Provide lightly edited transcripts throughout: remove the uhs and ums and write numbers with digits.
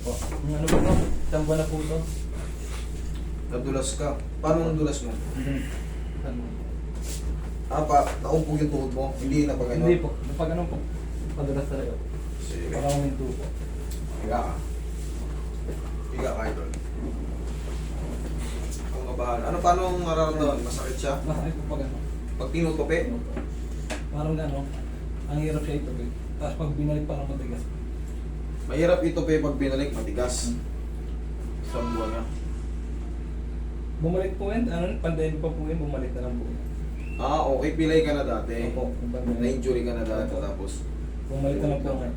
po. Yung ano ba ito? Isang buwan na po ito. Nadulas ka. Paano ang dulas mo? Ano? Naumpog yung tuhod mo. Hindi na pag ano. Hindi po. Pag ano po. Padulas talaga po. Sige. Parang huminto po. Higa ka. Higa ka, idol. Ang kabahan. Paano ang nararamdaman? Masakit siya? Masakit po pag ano. Pag tinutupi? Parang gano'n. Ang hirap siya ito. Tapos pag binalik parang matigas. Mahirap itupi pag binalik, matigas. Sa buwan niya. Bumalik po yan. Ano, pandemic pa po yan. Bumalik na lang po yan. Okay. Pilay ka na dati. Opo. Na-injury ka na dati. Opo. Tapos, Bumalik na lang po yan.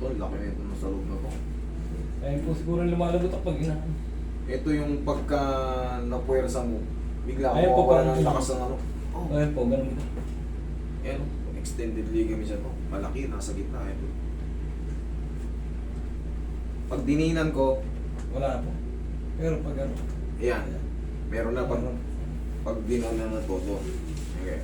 tol, laki na ito sa loob na to. Ayun po siguro lumalagot ako pag inahan. Ito yung pagka napuwersa mo, bigla Ayun po, mawawala parang- ng lakas ng ano. Ayun po, ganun po. Yan, extended ligament siya to. Malaki, nasa gitna. Ito. Pag dininan ko, Wala na po. Pero pag ano. yan. Meron na pag, Ano, pag dininan na todo. Okay.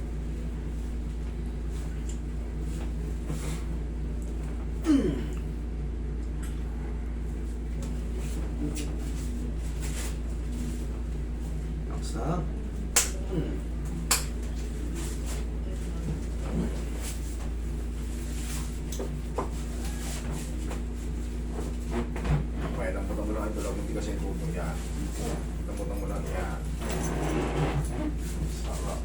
Relax na. Okay, lamputan mo lang ito lang hindi kasi ito. Yan. Lamputan mo lang. Yan. Sarap.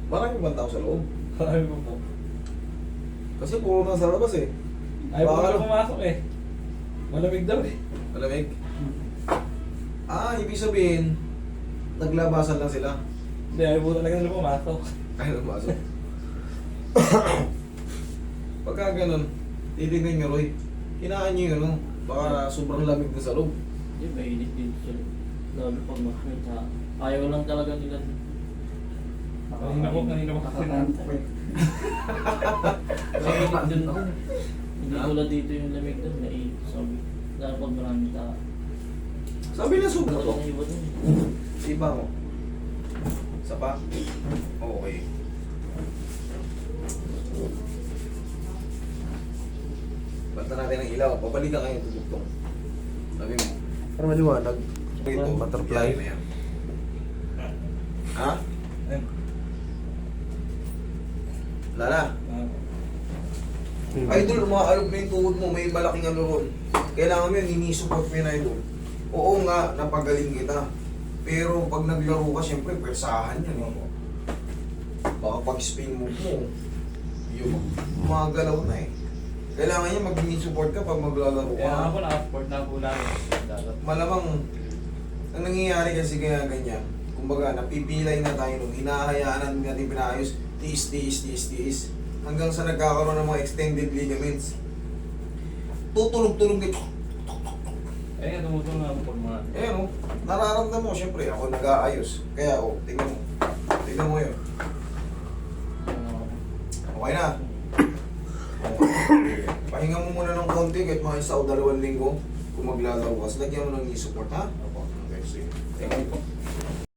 Marami bang tao sa loob? Marami po po. Kasi puro na sa labas eh. Ayaw po Baka na ano? pumasok eh. Malamig daw eh. Malamig. Ibig sabihin, naglabasan lang sila. Hindi, ayaw po talaga nila pumasok. Ay, nagpasok. Pagka ganun, titignan nyo, Roy. Hinaan nyo yun, no? Baka sobrang lamig na sa loob. Hindi, mainit din sila. Lalo pag makakita. Ayaw lang talaga nila. Kanina po kasi Nakakanta. Lamig dun ako. Hindi tulad dito yung lamig dun. Naiit. Sabi. Lalo pag maraming tao. Sabi na sobra to. Talaga iba dun. Iba mo. Isa pa? Okay. Basta natin ang ilaw. Pabalikan kayo tutugtong. Sabi mo. Para maliwanag. Ito, Butterfly. yan na yan. Ha? Ayun. Lala. Idol, umaalog na yung tuhod mo. May malaking ano ron. Kailangan mo yun, ini-support mo yun, idol. Oo nga, napagaling kita. Pero pag naglaro ka, syempre, persahan yan. Eh. Baka pag spin move mo, yung magalaw na eh. Kailangan niya mag-support ka pag maglalaro Kaya ka. ako naka-support na po namin. Malamang, ang nangyayari kasi kaya ganyan, kumbaga, napipilay na tayo nung hinahayaan natin pinayos, tiis. Hanggang sa nagkakaroon ng mga extended ligaments. Tutulog-tulog nito. Eh, tumutulong na ako pag mga... Oh, nararamdaman mo, syempre, ako nag-aayos. Kaya, tingnan mo. Tingnan mo yun. Okay na. Okay. Pahinga mo muna ng konti, kahit mga isa o 2 linggo, kung maglalaro ka. Lagyan mo ng knee support, ha? Opo. Okay, sige. Thank you po.